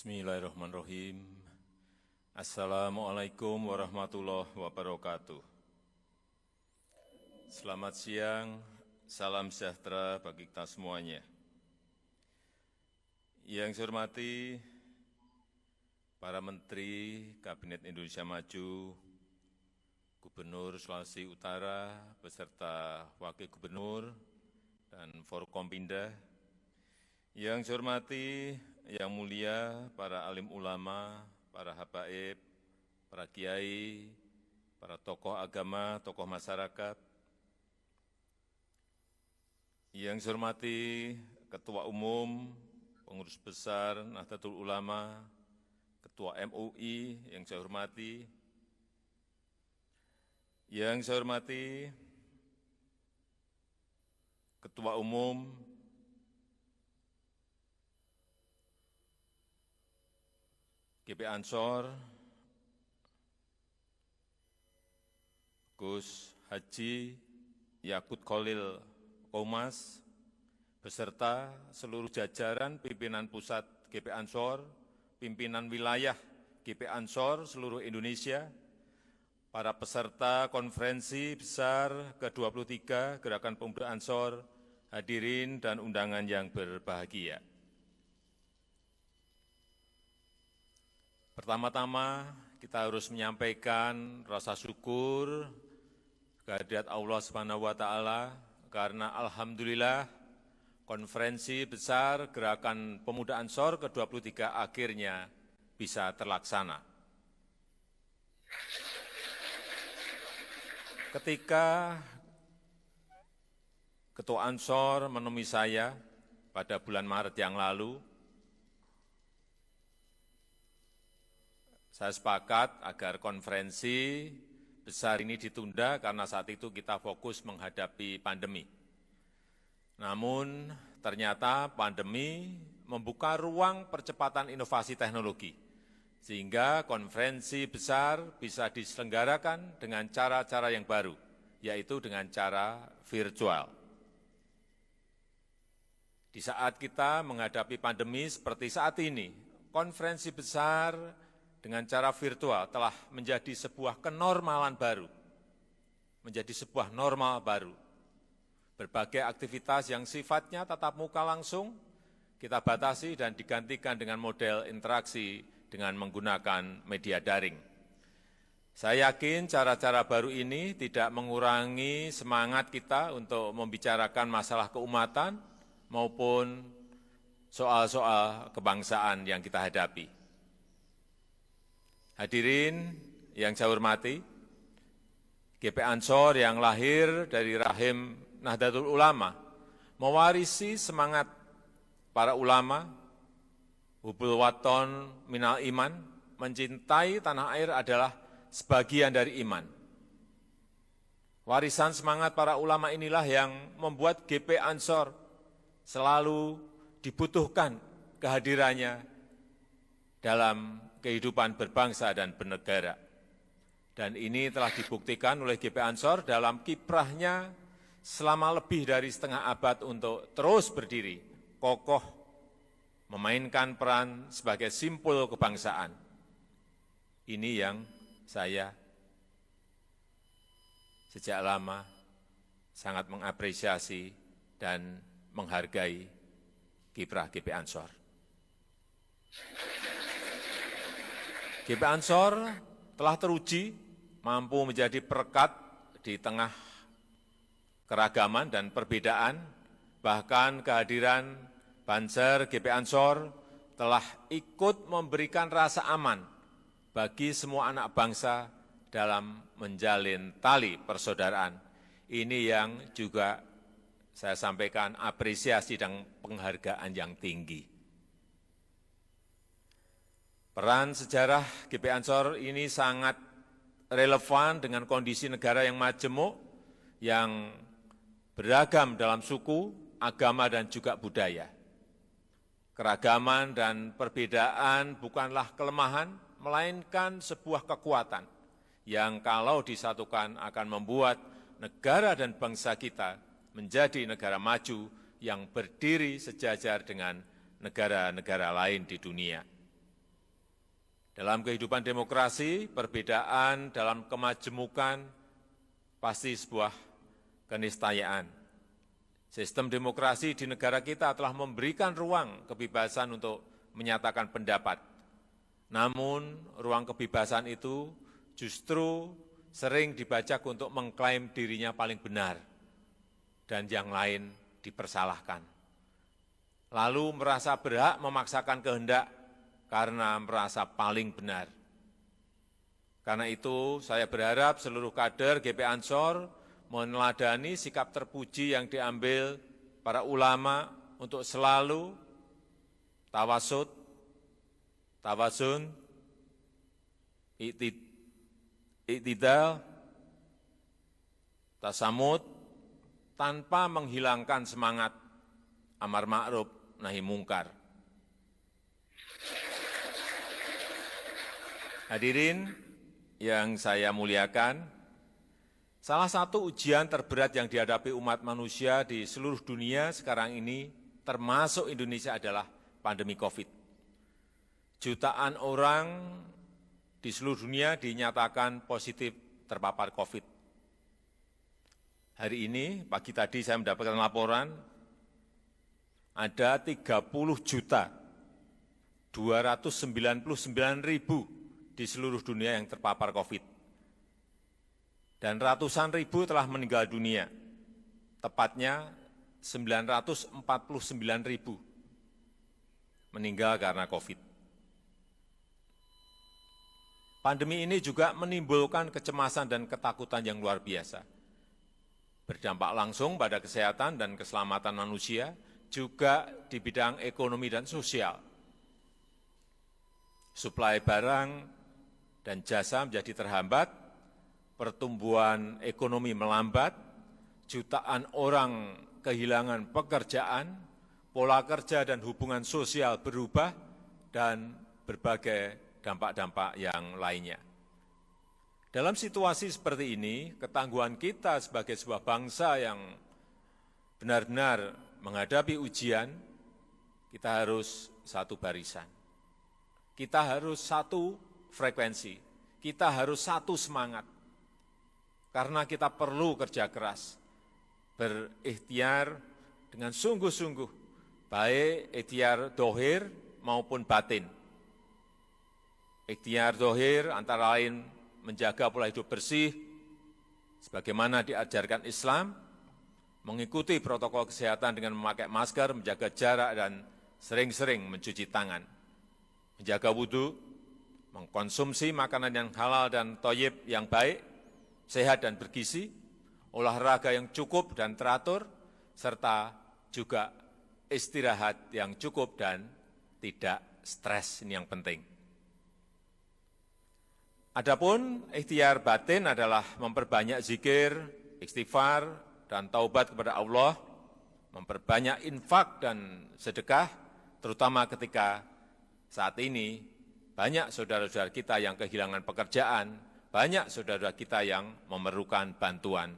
Bismillahirrahmanirrahim. Assalamualaikum warahmatullahi wabarakatuh. Selamat siang, salam sejahtera bagi kita semuanya. Yang saya hormati para Menteri Kabinet Indonesia Maju, Gubernur Sulawesi Utara beserta Wakil Gubernur dan Forkompinda. Yang saya hormati Yang mulia para alim ulama, para habaib, para kiai, para tokoh agama, tokoh masyarakat. Yang saya hormati Ketua Umum, Pengurus Besar Nahdlatul Ulama, Ketua MUI yang saya hormati. Yang saya hormati Ketua Umum GP Ansor, Gus Haji Yakut Kholil Qomas, beserta seluruh jajaran pimpinan pusat GP Ansor, pimpinan wilayah GP Ansor seluruh Indonesia, para peserta konferensi besar ke-23 Gerakan Pemuda Ansor, hadirin dan undangan yang berbahagia. Pertama-tama kita harus menyampaikan rasa syukur kehadirat Allah Subhanahu wa taala karena alhamdulillah konferensi besar Gerakan Pemuda Ansor ke-23 akhirnya bisa terlaksana. Ketika Ketua Ansor menemui saya pada bulan Maret yang lalu, saya sepakat agar konferensi besar ini ditunda karena saat itu kita fokus menghadapi pandemi. Namun ternyata pandemi membuka ruang percepatan inovasi teknologi, sehingga konferensi besar bisa diselenggarakan dengan cara-cara yang baru, yaitu dengan cara virtual. Di saat kita menghadapi pandemi seperti saat ini, konferensi besar dengan cara virtual telah menjadi sebuah kenormalan baru, menjadi sebuah normal baru. Berbagai aktivitas yang sifatnya tatap muka langsung kita batasi dan digantikan dengan model interaksi dengan menggunakan media daring. Saya yakin cara-cara baru ini tidak mengurangi semangat kita untuk membicarakan masalah keumatan maupun soal-soal kebangsaan yang kita hadapi. Hadirin yang saya hormati, GP Ansor yang lahir dari rahim Nahdlatul Ulama mewarisi semangat para ulama, hubbul waton minal iman, mencintai tanah air adalah sebagian dari iman. Warisan semangat para ulama inilah yang membuat GP Ansor selalu dibutuhkan kehadirannya dalam kehidupan berbangsa dan bernegara. Dan ini telah dibuktikan oleh GP Ansor dalam kiprahnya selama lebih dari setengah abad untuk terus berdiri, kokoh, memainkan peran sebagai simpul kebangsaan. Ini yang saya sejak lama sangat mengapresiasi dan menghargai kiprah GP Ansor. GP Ansor telah teruji mampu menjadi perekat di tengah keragaman dan perbedaan, bahkan kehadiran Banser GP Ansor telah ikut memberikan rasa aman bagi semua anak bangsa dalam menjalin tali persaudaraan. Ini yang juga saya sampaikan apresiasi dan penghargaan yang tinggi. Peran sejarah GP Ansor ini sangat relevan dengan kondisi negara yang majemuk, yang beragam dalam suku, agama, dan juga budaya. Keragaman dan perbedaan bukanlah kelemahan, melainkan sebuah kekuatan yang kalau disatukan akan membuat negara dan bangsa kita menjadi negara maju yang berdiri sejajar dengan negara-negara lain di dunia. Dalam kehidupan demokrasi, perbedaan dalam kemajemukan pasti sebuah keniscayaan. Sistem demokrasi di negara kita telah memberikan ruang kebebasan untuk menyatakan pendapat. Namun, ruang kebebasan itu justru sering dibajak untuk mengklaim dirinya paling benar dan yang lain dipersalahkan. Lalu merasa berhak memaksakan kehendak karena merasa paling benar. Karena itu, saya berharap seluruh kader GP Ansor meneladani sikap terpuji yang diambil para ulama untuk selalu tawasud, tawazun, iktidal, tasamud, tanpa menghilangkan semangat amar ma'ruf nahi mungkar. Hadirin yang saya muliakan, salah satu ujian terberat yang dihadapi umat manusia di seluruh dunia sekarang ini, termasuk Indonesia, adalah pandemi COVID. Jutaan orang di seluruh dunia dinyatakan positif terpapar COVID. Hari ini, pagi tadi saya mendapatkan laporan, ada 30.299.000 di seluruh dunia yang terpapar COVID. Dan ratusan ribu telah meninggal dunia, tepatnya 949.000 meninggal karena COVID. Pandemi ini juga menimbulkan kecemasan dan ketakutan yang luar biasa. Berdampak langsung pada kesehatan dan keselamatan manusia, juga di bidang ekonomi dan sosial. Suplai barang dan jasa menjadi terhambat, pertumbuhan ekonomi melambat, jutaan orang kehilangan pekerjaan, pola kerja dan hubungan sosial berubah, dan berbagai dampak-dampak yang lainnya. Dalam situasi seperti ini, ketangguhan kita sebagai sebuah bangsa yang benar-benar menghadapi ujian, kita harus satu barisan. Kita harus satu frekuensi, kita harus satu semangat. Karena kita perlu kerja keras, berikhtiar dengan sungguh-sungguh, baik ikhtiar dohir maupun batin. Ikhtiar dohir antara lain menjaga pola hidup bersih, sebagaimana diajarkan Islam, mengikuti protokol kesehatan dengan memakai masker, menjaga jarak, dan sering-sering mencuci tangan, menjaga wudhu, mengkonsumsi makanan yang halal dan thayyib yang baik, sehat dan bergizi, olahraga yang cukup dan teratur, serta juga istirahat yang cukup dan tidak stres, ini yang penting. Adapun ikhtiar batin adalah memperbanyak zikir, istighfar, dan taubat kepada Allah, memperbanyak infak dan sedekah, terutama ketika saat ini banyak saudara-saudara kita yang kehilangan pekerjaan, banyak saudara kita yang memerlukan bantuan.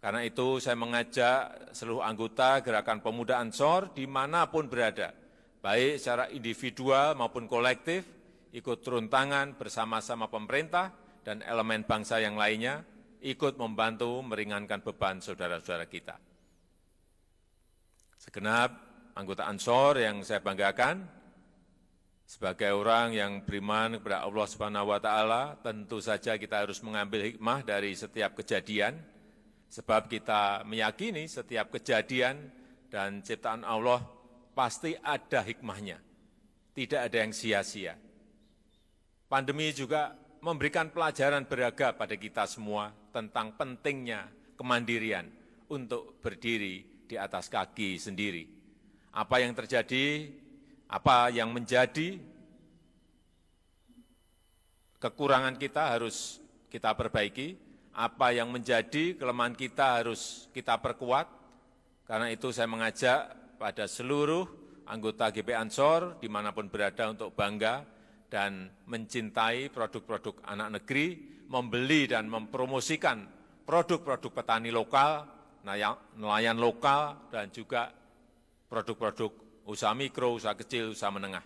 Karena itu saya mengajak seluruh anggota Gerakan Pemuda Ansor dimanapun berada, baik secara individual maupun kolektif, ikut turun tangan bersama-sama pemerintah dan elemen bangsa yang lainnya, ikut membantu meringankan beban saudara-saudara kita. Segenap anggota Ansor yang saya banggakan, sebagai orang yang beriman kepada Allah Subhanahu wa Ta'ala, tentu saja kita harus mengambil hikmah dari setiap kejadian, sebab kita meyakini setiap kejadian dan ciptaan Allah pasti ada hikmahnya, tidak ada yang sia-sia. Pandemi juga memberikan pelajaran berharga pada kita semua tentang pentingnya kemandirian untuk berdiri di atas kaki sendiri. Apa yang terjadi, apa yang menjadi kekurangan kita harus kita perbaiki, apa yang menjadi kelemahan kita harus kita perkuat. Karena itu saya mengajak pada seluruh anggota GP Ansor dimanapun berada untuk bangga dan mencintai produk-produk anak negeri, membeli dan mempromosikan produk-produk petani lokal, nelayan lokal, dan juga produk-produk usaha mikro, usaha kecil, usaha menengah.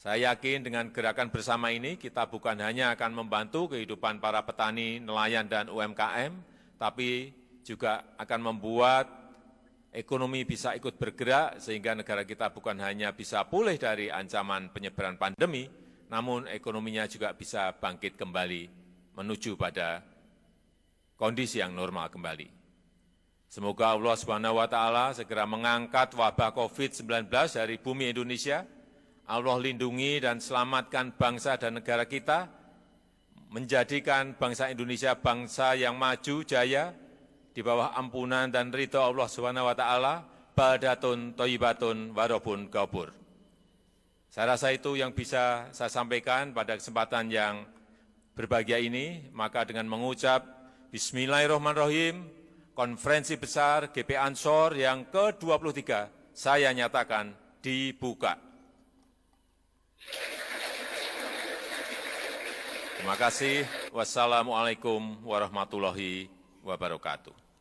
Saya yakin dengan gerakan bersama ini kita bukan hanya akan membantu kehidupan para petani, nelayan, dan UMKM, tapi juga akan membuat ekonomi bisa ikut bergerak sehingga negara kita bukan hanya bisa pulih dari ancaman penyebaran pandemi, namun ekonominya juga bisa bangkit kembali menuju pada kondisi yang normal kembali. Semoga Allah Subhanahu wa Ta'ala segera mengangkat wabah COVID-19 dari bumi Indonesia. Allah lindungi dan selamatkan bangsa dan negara kita, menjadikan bangsa Indonesia bangsa yang maju jaya di bawah ampunan dan ridha Allah Subhanahu wa Ta'ala, baldatun thayyibatun wa rabbun ghafur. Saya rasa itu yang bisa saya sampaikan pada kesempatan yang berbahagia ini. Maka dengan mengucap Bismillahirrahmanirrahim, konferensi besar GP Ansor yang ke-23 saya nyatakan dibuka. Terima kasih. Wassalamualaikum warahmatullahi wabarakatuh.